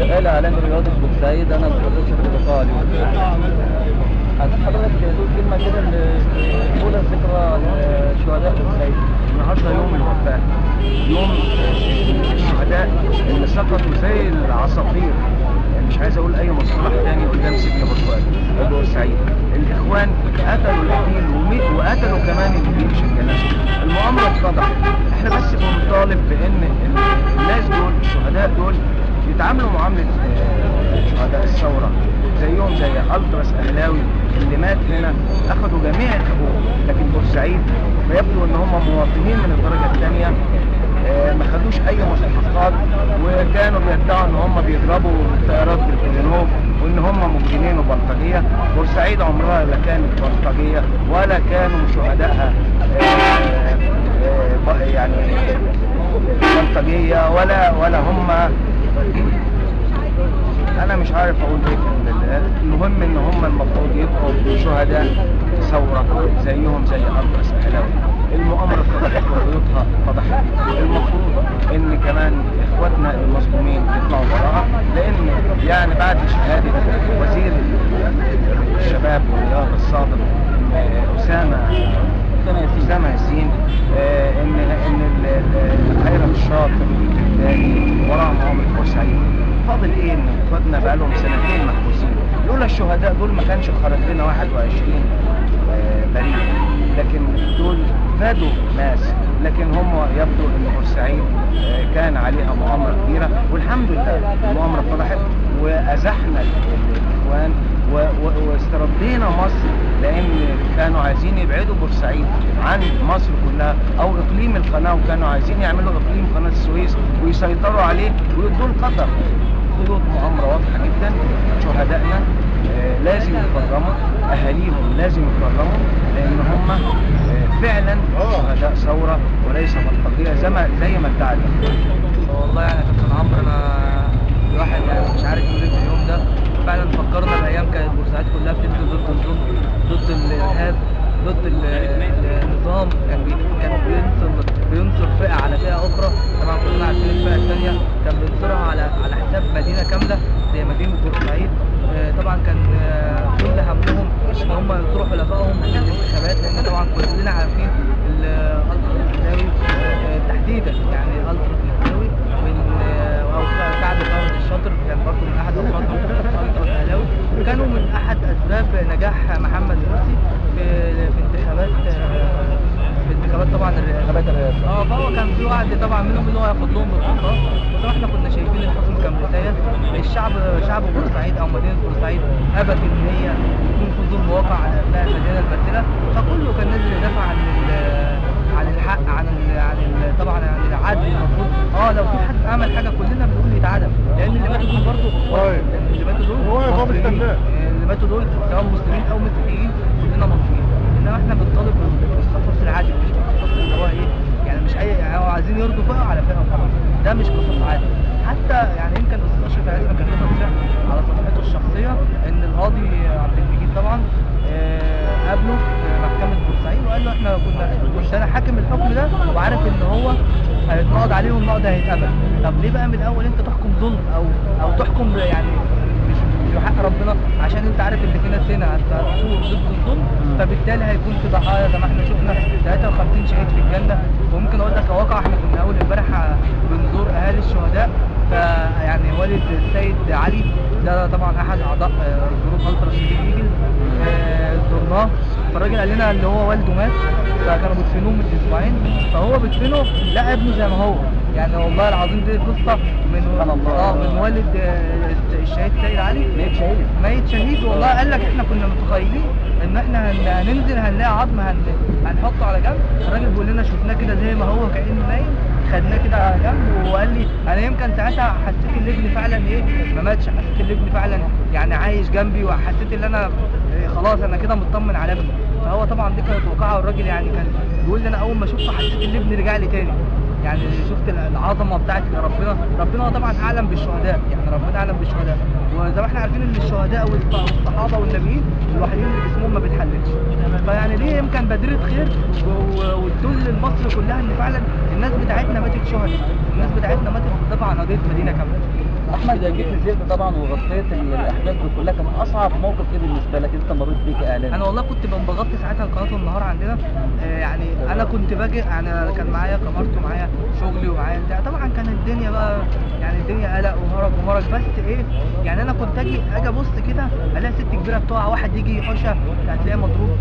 الإعلامي الرياضي في بورسعيد. أنا الدكتور شكري بقالي. عايزين حضرتك تقول كلمة كده أولى ذكرى لشهداء بورسعيد. النهارده يوم الوفاة، يوم الشهداء اللي سقطوا زي العصافير، يعني مش عايز اقول اي مصطلح تاني قدام سجن بورسعيد. الاخوان قتلوا القتيل وقتلوا كمان اللي بيمشي الجنازه. المؤامره اتضحت. احنا بس بنطالب بان الناس دول، الشهداء دول، يتعاملوا معامله شهداء الثوره، زيهم زي التراس اهلاوي اللي مات هنا، اخذوا جميع الحقوق. لكن بورسعيد فيبدو ان هم مواطنين من الدرجه الثانيه، ما خدوش اي مستحقات، وكانوا بيدعوا ان هم بيضربوا الطيارات بالكلينوف وان هم مجرمين وبلطجيه. بورسعيد عمرها لا كانت بلطجيه ولا كانوا شهدائها يعني بلطجيه ولا هم. انا مش عارف اقول ايه. المهم ان هم المفروض يبقوا شهداء ثوره زيهم زي التراس اهلاوي. المؤامره اتضحت وخيوطها اتضحت. المفروض ان كمان اخواتنا المظلومين يطلعوا براءه، لان يعني بعد شهاده وزير الشباب والرياضه السابق اسامه ياسين، ان هيثم الشاطر الثاني وراهم مؤامره بورسعيد. فاضل ايه؟ ان اخواتنا بقالهم سنتين محبوسين. لولا الشهداء دول ما كانش خرج لنا 21 بريء، لكن دول فادوا ناس. لكن هم يبدو ان بورسعيد كان عليها مؤامره كبيره، والحمد لله المؤامره اتضحت وازحنا الاخوان واستردينا مصر، لان كانوا عايزين يبعدوا بورسعيد عن مصر كلها او اقليم القناه، وكانوا عايزين يعملوا اقليم قناه السويس ويسيطروا عليه ويدوا قطر. خطوط مؤامره واضحه جدا. شهدائنا لازم يكرموا، اهاليهم لازم يكرموا، لان هم فعلا شهداء ثوره وليس بلطجيه زي ما ادعى. والله يعني يا كابتن عمرو، انا الواحد يعني مش عارف يقول ايه في اليوم ده. فعلا فكرنا بايام كانت بورسعيد كلها بتنزل ضد الظلم، ضد الارهاب، ضد النظام. كان بينصر فئه على فئه اخرى. طبعا كلنا عارفين الفئه الثانيه كان بينصرها على حساب مدينه كامله زي مدينه بورسعيد. طبعا كان كل همهم ان هم ينصروا حلفائهم في الانتخابات، لان طبعا كلنا عارفين الالتراس الاهلاوي تحديدا، يعني الالتراس الاهلاوي او سعد فرج الشاطر كان برضه من احد افراد الالتراس الاهلاوي، كانوا من احد اسباب نجاح محمد مرسي في انتخابات طبعا الانتخابات الرئاسيه. فهو كان في وعد طبعا منهم ان هو ياخد لهم بالقرار. وزي احنا كنا شايفين الحكم كان رساله. شعب بورسعيد او مدينه بورسعيد ابت ان هي يكون في ظلم واقع على ابناء المدينه الممثله، فكله كان نازل يدافع عن الحق، طبعا عن العدل. المفروض لو في حد عمل حاجه كلنا بنقول يتعدم، لان اللي ماتوا دول برضه اللي ماتوا دول سواء مسلمين او مسيحيين كلنا مصريين. انما احنا بنطالب بالقصاص العادل، مش بالقصاص اللي هو ايه يعني مش اي يعني عايزين يرضوا فئه على فئه وخلاص. ده مش قصاص عادل. حتى يعني يمكن الاستاذ اشرف عزمي كان له تصريح على صفحته الشخصيه ان القاضي عبد المجيد طبعا قابله في محكمه بورسعيد وقال له كنت انا حاكم الحكم ده وعارف ان هو هيتنقض عليه والنقض هيتقبل. طب ليه بقى من الاول انت تحكم ظلم او تحكم يعني مش بحق ربنا، عشان انت عارف ان في ناس هنا هتثور ضد الظلم، فبالتالي هيكون في ضحايا زي ما احنا شفنا 53 شهيد في الجنه. وممكن اقول لك واقع، احنا كنا اول امبارح بنزور اهالي الشهداء، فيعني والد السيد علي ده طبعا احد اعضاء جروب التراس ايجل، زرناه. فالراجل قال لنا ان هو والده مات، فكانوا بيدفنوه من اسبوعين، فهو بيدفنه لقى ابنه زي ما هو. يعني والله العظيم دي قصه من والد الشهيد سيد علي، ميت شهيد. والله قال لك احنا كنا متخيلين ان احنا هننزل هنلاقي عظم هنحطه على جنب. الراجل بيقول لنا شفناه كده زي ما هو كأنه نايم، خدناه كده على جنب. وقال لي انا يمكن ساعتها حسيت ان ابني فعلا ما ماتش، حسيت ان ابني فعلا يعني عايش جنبي، وحسيت ان انا خلاص انا كده مطمن على ابني. فهو طبعا دي كانت واقعه، والراجل يعني كان بيقول لي انا اول ما شفته حسيت ان ابني رجع لي تاني. يعني شفت العظمه بتاعت ربنا طبعا اعلم بالشهداء، يعني ربنا اعلم بالشهداء. وزي ما احنا عارفين ان الشهداء والصحابه والنبيين الوحيدين اللي جسمهم ما بيتحللش. فيعني ليه يمكن بديره خير وتدل لمصر كلها ان فعلا الناس بتاعتنا ماتت شهداء، الناس بتاعتنا ماتت بتدافع عن قضيه مدينه كامله. احمد جيت نزلت طبعا وغطيت الاحداث دي كلها، كان اصعب موقف ايه بالنسبه لك انت مريت بيه كاعلامي؟ انا والله كنت بغطي ساعتها قناه النهار عندنا. يعني انا كنت باجي، يعني أنا كان معايا كاميرتي ومعايا شغلي ومعايا بتاع، طبعا كان الدنيا بقى يعني الدنيا قلق وهرج ومرج، بس ايه يعني انا كنت اجي ابص كده الاقي ست كبيره بتقع، واحد يجي يحوشها هتلاقيه مضروب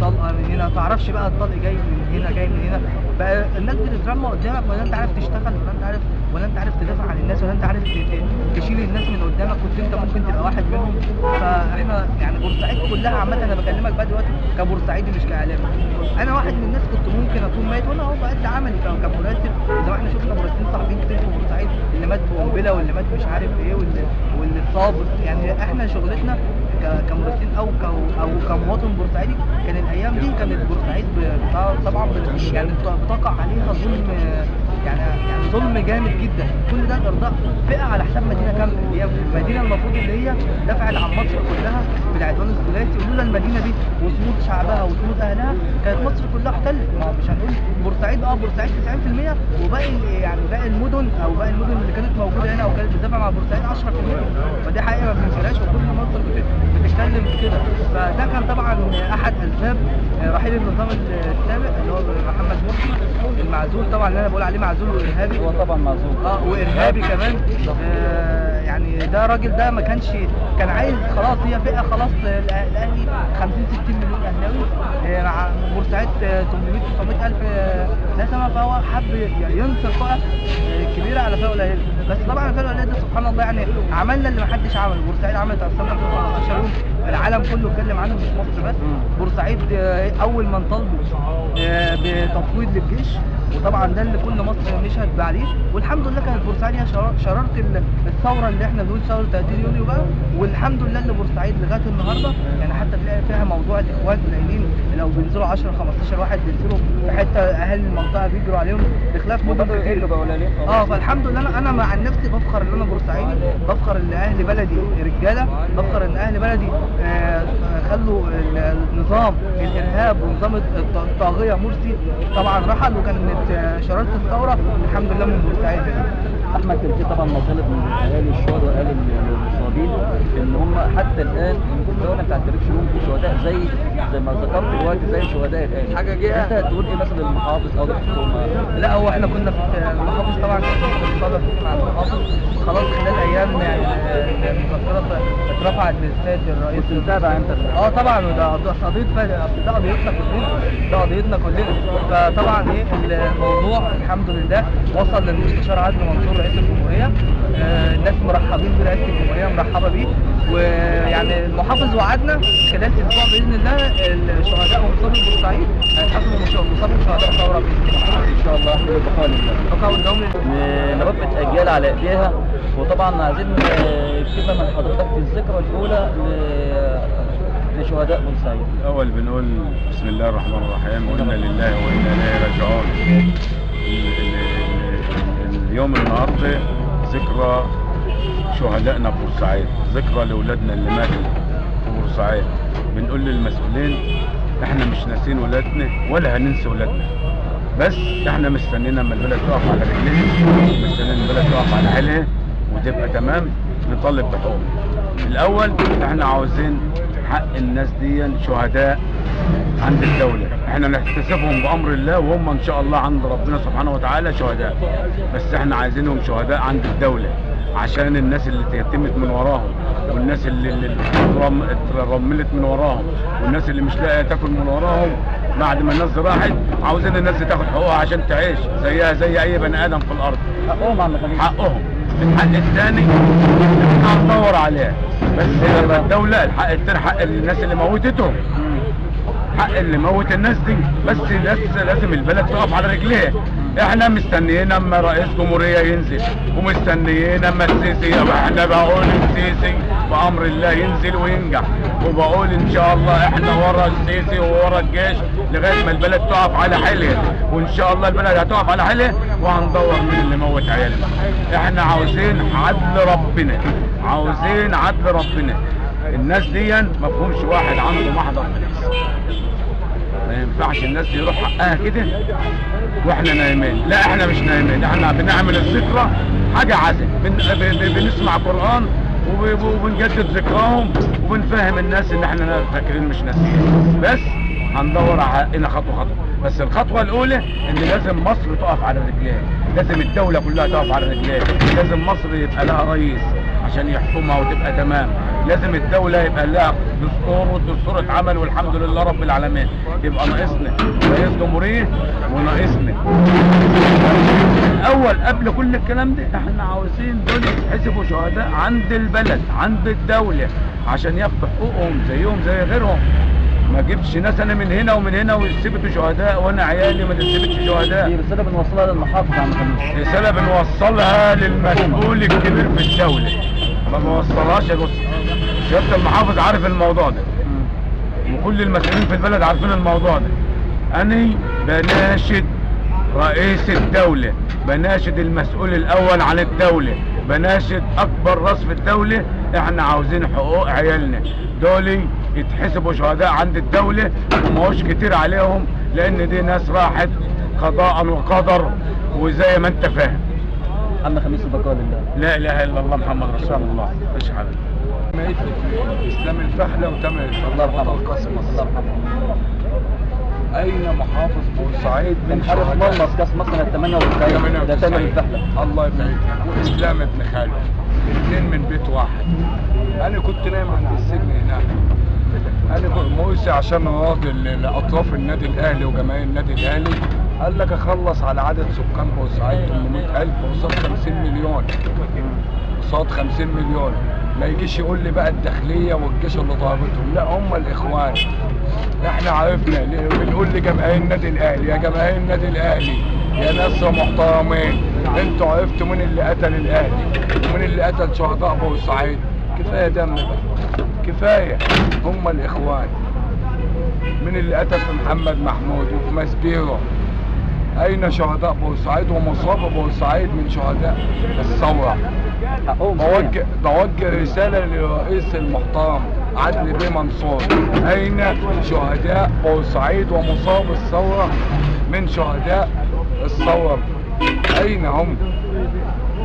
طلقه من هنا، ما تعرفش بقى الطلق جاي من هنا جاي من هنا. بقى الناس بتترمى قدامك، ولا انت عارف تشتغل، ولا انت عارف تدافع عن الناس، ولا انت عارف تشيل الناس من قدامك، كنت انت ممكن تبقى واحد منهم. فاحنا يعني بورسعيد كلها عامه، انا بكلمك بقى دلوقتي كبورسعيدي مش كاعلامي، انا واحد من الناس كنت ممكن اكون ميت، وانا اهو بقد عملي كمراسل. زي ما احنا شفنا مراسلين صاحبين كتير في بورسعيد، اللي مات بقنبله واللي مات مش عارف ايه واللي اتصاب. يعني احنا شغلتنا كمراسلين او كمواطن بورسعيدي، كان الايام دي كانت بورسعيد طبعا يعني بتقع عليها ظلم، يعني ظلم جامد جدا. كل ده ارضاء فئه على حساب مدينه كامله، هي المدينه المفروض اللي هي دفعت عن مصر كلها بالعدوان الثلاثي، ولولا المدينه دي وصمود شعبها وصمود اهلها كانت مصر كلها احتلت. ما مش هنقول بورسعيد، بورسعيد 90%، وباقي يعني باقي المدن اللي كانت موجوده هنا او كانت بتدافع مع بورسعيد 10%. فدي حقيقه ما بننكرهاش، وكل مصر بتتكلم في كده. فده كان طبعا احد اسباب رحيل النظام السابق اللي هو محمد مرسي المعزول، طبعا اللي انا بقول عليه معزول وارهابي. هو طبعا معزول وارهابي كمان. يعني ده راجل ده ما كانش، كان عايز خلاص، هي فئه خلاص الاهلي 50-60 مليون اهلاوي، مع بورسعيد 800-900 الف نسمه، فهو حب ينصر فئه كبيره على فئه قليله. بس طبعا الفئه القليله دي سبحان الله يعني عملنا اللي ما حدش عمله. بورسعيد عملت اصلا 15 يوم العالم كله اتكلم عنه مش مصر بس. بورسعيد اول من طلبوا بتفويض للجيش، وطبعا ده اللي كل مصر مشهد بعديه. والحمد لله كانت بورسعيد هي شراره الثوره اللي احنا بنقول ثوره 30 يونيو بقى. والحمد لله اللي بورسعيد لغايه النهارده يعني حتى تلاقي فيها موضوع الاخوان قليلين، لو بينزلوا 10-15 واحد بينزلوا في حته اهل المنطقه بيجروا عليهم، بخلاف مدن كتير. فالحمد لله انا مع نفسي بفخر ان انا بورسعيدي، بفخر ان اهل بلدي رجاله، بفخر ان اهل بلدي خلوا النظام الارهاب ونظام الطاغيه مرسي طبعا رحل، وكانت شراره الثوره الحمد لله من بورسعيد. احمد كان في طبعا مطالب من اهالي الشهداء واهالي المصابين ان هم حتى الان الدوله ما تعترفش بهم كشهداء زي ما ذكرت دلوقتي زي شهداء الاهلي. حاجه جايه انت تقول ايه مثلا للمحافظ او للحكومه؟ لا هو احنا كنا في المحافظ طبعا كنا بنتصالح مع المحافظ خلاص خلال ايام يعني المذكره اترفعت للسيد الرئيس. بتتابع انت؟ طبعا، وده قضيتنا كلنا. فطبعا ايه الموضوع الحمد لله وصل للمستشار عادل منصور رئيس الجمهوريه. الناس مرحبين برئاسه الجمهوريه، مرحبه بيه. ويعني المحافظ وعدنا خلال اسبوع باذن الله الشهداء ومصابي بورسعيد هيتحاسبوا مصابي شهداء ثوره باذن الله. ان شاء الله احنا بقاء الدوله نربط اجيال على ايديها. وطبعا عايزين كلمه من حضرتك في الذكرى الاولى لشهداء بورسعيد. الاول بنقول بسم الله الرحمن الرحيم، وانا لله وانا اليه راجعون. اليوم النهارده ذكرى شهدائنا في بورسعيد، ذكرى لاولادنا اللي ماتوا في بورسعيد. بنقول للمسؤولين احنا مش ناسين ولادنا ولا هننسى ولادنا، بس احنا مستنيين اما البلد تقف على رجليها، مستنيين البلد تقف على حيلها وتبقى تمام نطالب بحقوق. الاول احنا عاوزين حق الناس دي شهداء عند الدولة، احنا نحتسبهم بأمر الله وهم ان شاء الله عند ربنا سبحانه وتعالى شهداء، بس احنا عايزينهم شهداء عند الدولة عشان الناس اللي تيتمت من وراهم، والناس اللي اترملت من وراهم، والناس اللي مش لاقيه تاكل من وراهم بعد ما الناس راحت. عاوزين الناس دي تاخد حقوقها عشان تعيش زيها زي اي بني ادم في الارض. حقهم. الحق الثاني هندور عليه، بس لما الدوله الحق الثاني حق الناس اللي موتتهم، حق اللي موت الناس دي، بس لازم البلد تقف على رجليها. احنا مستنيين اما رئيس جمهوريه ينزل، ومستنيين اما السيسي، احنا بقول السيسي بامر الله ينزل وينجح، وبقول ان شاء الله احنا ورا السيسي وورا الجيش لغايه ما البلد تقف على حيلها، وان شاء الله البلد هتقف على حيلها وهندور مين اللي موت عيالنا. احنا عاوزين عدل ربنا، عاوزين عدل ربنا. الناس دي ما فيهمش واحد عنده محضر بوليس، ما ينفعش الناس دي يروح حقها كده واحنا نايمين. لا احنا مش نايمين، احنا بنعمل الذكرى حاجه عزم بنسمع قران وبنجدد ذكراهم وبنفهم الناس ان احنا فاكرين مش ناسيين، بس هندور على خطوه خطوه. بس الخطوه الاولى ان لازم مصر تقف على رجليها، لازم الدوله كلها تقف على رجليها، لازم مصر يبقى لها رئيس عشان يحكمها وتبقى تمام، لازم الدوله يبقى لها دستور والدستور اتعمل والحمد لله رب العالمين. يبقى ناقصنا رئيس جمهوريه وناقصنا الاول قبل كل الكلام ده احنا عاوزين دول يتحسبوا شهداء عند البلد عند الدوله عشان ياخدوا حقوقهم زيهم زي غيرهم. ما اجيبش ناس انا من هنا ومن هنا ويثبتوا شهداء وانا عيالي ما تثبتش شهداء. دي رساله بنوصلها للمحافظ عم خميس. رساله بنوصلها للمسؤول الكبير في الدوله، ما بوصلهاش. بص سياده المحافظ عارف الموضوع ده وكل المسؤولين في البلد عارفين الموضوع ده. انا بناشد رئيس الدوله، بناشد المسؤول الاول عن الدوله، بناشد اكبر راس في الدوله، احنا عاوزين حقوق عيالنا دول يتحسبوا شهداء عند الدوله وماهوش كتير عليهم، لان دي ناس راحت قضاء وقدر وزي ما انت فاهم. عم خميس البقاء لله. لا اله الا الله محمد رسول الله. مش حبيبي اسلام الفحله وتامر الفحله. الله يرحمه. الله يرحمه. اين محافظ بورسعيد من حارس مرمى كاس مصر 98 ده تامر الفحله. الله يبارك لك. واسلام ابن خالد، الاثنين من بيت واحد. انا كنت نايم عند السجن هناك. انا كنت موسي عشان راضي لاطراف النادي الاهلي وجماهير النادي الاهلي، قال لك اخلص على عدد سكان بورسعيد 800,000 قصاد 50 مليون، قصاد 50 مليون. ما يجيش يقول لي بقى الداخليه والجيش اللي ضربتهم، لا هم الاخوان. احنا عرفنا بنقول لجماهير النادي الاهلي يا جماهير النادي الاهلي يا ناس محترمين، انتوا عرفتوا مين اللي قتل الاهلي ومين اللي قتل شهداء بورسعيد. كفايه دم بقى، كفايه. هم الاخوان. مين اللي قتل في محمد محمود وفي مسبيرو؟ اين شهداء بورسعيد ومصاب بورسعيد من شهداء الثوره؟ بوجه رساله للرئيس المحترم عدلي بيه منصور، اين شهداء بورسعيد ومصاب الثوره من شهداء الثوره؟ اين هم؟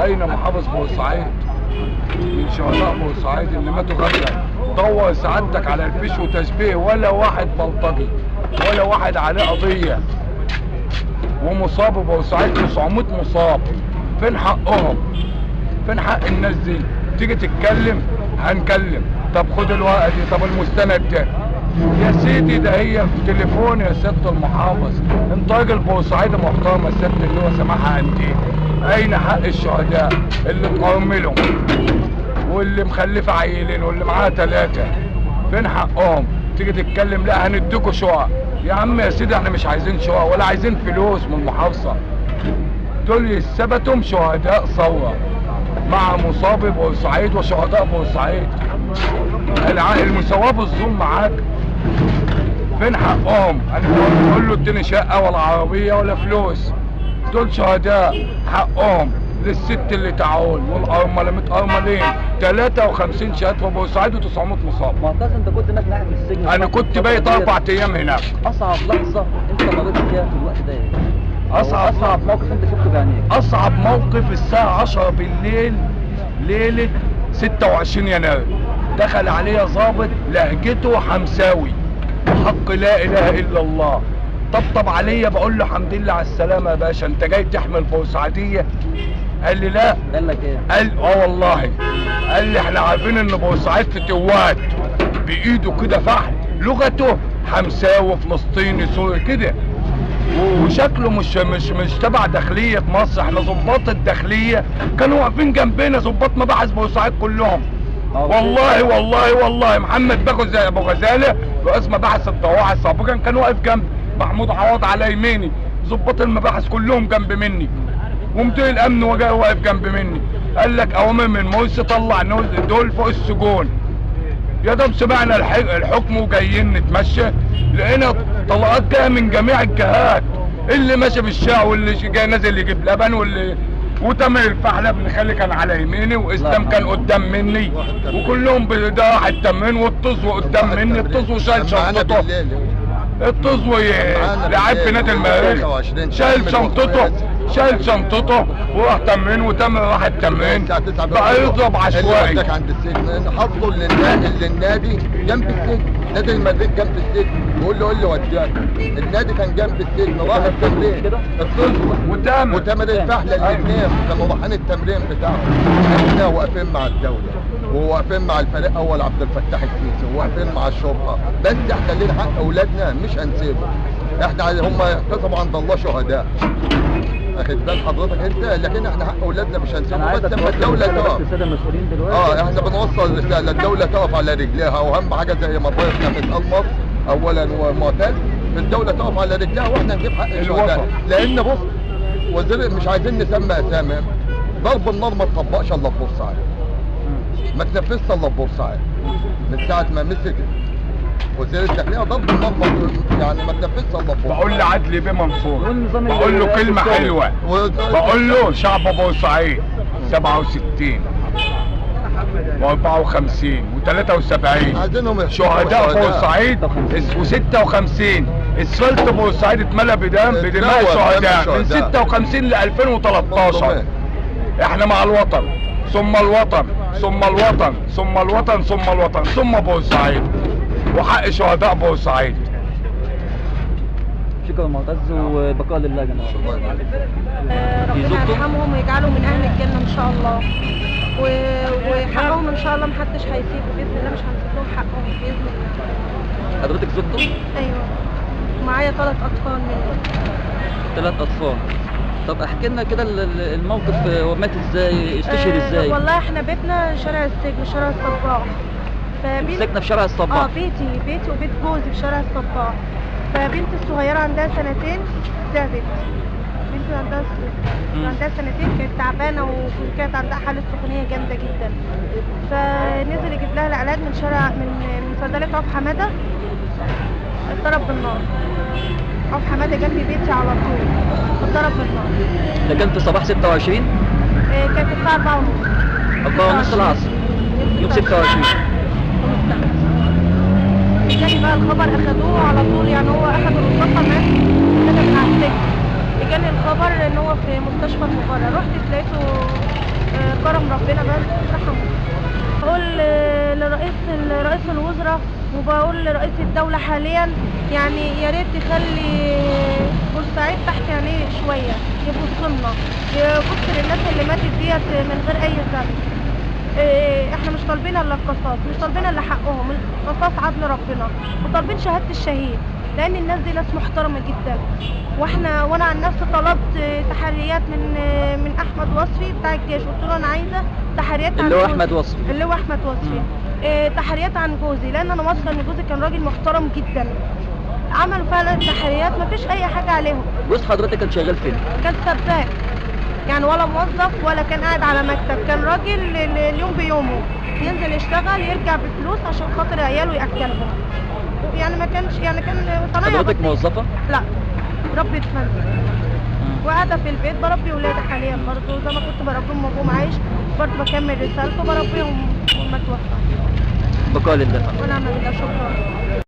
اين محافظ بورسعيد من شهداء بورسعيد اللي ماتوا غدا؟ دور سعادتك على الفيش وتشبيه، ولا واحد بلطجي ولا واحد عليه قضيه. ومصاب بورسعيد 900 مصاب. فين حقهم؟ فين حق الناس دي؟ تيجي تتكلم هنكلم. طب خد الورقه دي، طب المستند ده يا سيدي، ده هي في تليفون يا سياده المحافظ. انت راجل بورسعيدي محترم يا سياده اللي هو سماحه عندي. اين حق الشهداء اللي اتقرملوا واللي مخلفه عيلين واللي معاها 3؟ فين حقهم؟ تيجي تتكلم لا هنديكوا شقق. يا عم يا سيدي احنا مش عايزين شقق ولا عايزين فلوس من المحافظه. دول يثبتوا شهداء ثوره مع مصابي بورسعيد وشهداء بورسعيد. المساواه بالظلم معاك. فين حقهم؟ انا بقول له اديني شقه ولا عربيه ولا فلوس. دول شهداء حقهم للست اللي تعول والارمله متارملين 53 شهاده في بورسعيد و900 مصاب. معتز انت كنت هناك معاك في السجن. انا كنت بايت 4 ايام هناك. اصعب لحظه انت مريت فيها في الوقت ده ايه؟ اصعب موقف انت شفته بعينيك. اصعب موقف الساعه 10 بالليل ليله 26 يناير دخل عليا ضابط لهجته حمساوي حق لا اله الا الله. طبطب عليا بقول له الحمد لله على السلامه يا باشا، انت جاي تحمل بورسعيديه؟ قال لي لا. قال لك ايه؟ قال والله. قال لي احنا عارفين ان بورسعيد في توات بايده كده فحل، لغته حمساوي فلسطيني سوري كده، وشكله مش تبع داخليه مصر. احنا ضباط الداخليه كانوا واقفين جنبنا، ضباط مباحث بورسعيد كلهم. والله والله والله محمد ابو غزاله رئيس مباحث الضواحي سابقا كان واقف جنب محمود عوض على يميني، ضباط المباحث كلهم جنب مني، ومدير الامن واقف جنب مني. قال لك اوامر من مرسي طلع دول فوق السجون. يا دوب سمعنا الحكم وجايين نتمشى لقينا طلقات جايه من جميع الجهات، اللي ماشي بالشارع واللي جاي نازل يجيب لبن وتامر الفحله ابن خالي كان على يميني، واسلام كان قدام مني، وكلهم ده واحد تمرين، والطزو قدام مني. الطزو شايل شنطته، الطزو لعيب في نادي المريخ شايل شنطته شايل شنطته وراح تمرين وتامر راح التمرين بقى يضرب عشوائي. اللي عند السجن حطوا للنادي جنب السجن، نادي المريخ جنب السجن، بيقول له قول لي وداك. النادي كان جنب السجن، راح التمرين وتامر الفحله الاثنين كانوا رايحين التمرين بتاعهم. احنا واقفين مع الدوله وواقفين مع الفريق اول عبد الفتاح السيسي وواقفين مع الشرطه، بس احنا لنا حق اولادنا مش هنسيبه. احنا هم احتسبوا عند الله شهداء، اخد بال حضرتك انت، لكن احنا حق اولادنا مش هنسيبه. بس لما الدوله تقف الساده المسؤولين دلوقتي احنا بنوصل رساله، الدوله تقف على رجليها، واهم حاجه زي ما الرئيس كان قال مصر اولا ومعتاد، الدوله تقف على رجليها واحنا نجيب حق الشهداء. لان بص وزير مش عايزين نسمي اسامي، ضرب النار ما تطبقش الا في بورسعيد، ما تنفذش الا في بورسعيد. من ساعه ما مسك وزير الداخليه ضرب النار يعني ما تنفذش الا في بورسعيد. بقول لعدلي بيه منصور، بقول له كلمه حلوه، بقول له شعب بورسعيد 67 و54 و73 شهداء بورسعيد و56 اسفلت بورسعيد اتملى بدماء شهداء من 56 ل 2013. احنا مع الوطن ثم الوطن ثم الوطن ثم الوطن ثم الوطن ثم بورسعيد وحق شهداء بورسعيد. شكرا معتز وبقاء لله يا جماعه. ربنا يرحمهم ويجعلهم من اهل الجنه ان شاء الله، وحقهم ان شاء الله محدش هيسيبه باذن الله، مش هنسيب لهم حقهم باذن الله. حضرتك زوجته؟ ايوه معايا 3 اطفال منهم. 3 اطفال. طب احكي لنا كده الموقف، هو مات ازاي؟ استشهد ازاي؟ والله احنا بيتنا شارع السجن، شارع الصباح. ساكنه في شارع الصباح؟ بيتي وبيت جوزي في شارع الصباح. فبنتي الصغيره عندها 2 سنين تعبت. بنتي عندها 2 سنين كانت تعبانه وكانت عندها حاله سخونيه جامده جدا، فنزل يجيب لها العلاج من شارع من صيدليه عوف حماده. اتضرب بالنار. عوف حماده جنب بيتي على طول، اتضرب بالنار. ده كان في صباح 26؟ كانت الساعه 4:30. 4:30 العصر يوم 26. جالي بقى الخبر اخدوه على طول، يعني هو اخدوا المستشفى مات كده من على السجن. جالي الخبر ان هو في مستشفى المقرة، رحت لقيته كرم ربنا بس رحمه. بقول لرئيس الوزراء وبقول لرئيس الدولة حاليا، يعني يا ريت يخلي بورسعيد تحت عينيه شوية، يبص لنا، يبص للناس اللي ماتت ديت من غير اي ذنب. احنا مش طالبين الا القصاص، مش طالبين الا حقهم، القصاص عدل ربنا، وطالبين شهاده الشهيد، لان الناس دي ناس محترمه جدا. وانا عن نفسي طلبت تحريات من احمد وصفي بتاع الجيش، قلت له انا عايزه تحريات عن اللي هو احمد وصفي، اللي هو احمد وصفي. تحريات عن جوزي، لان انا واثقه ان جوزي كان راجل محترم جدا. عملوا فعلا تحريات مفيش اي حاجه عليهم. جوز حضرتك كان شغال فين؟ كان سباك، يعني ولا موظف ولا كان قاعد على مكتب، كان راجل اليوم بيومه ينزل يشتغل يرجع بفلوس عشان خاطر عياله ياكلهم، يعني ما كانش يعني كان صنايعي. حضرتك موظفه؟ لا، ربة منزل وقاعده في البيت بربي ولادي حاليا برضه، زي ما كنت بربيهم وابوهم عايش برضه بكمل رسالته بربيهم وهم توفى. بقاء لله. ونعم بالله. شكرا.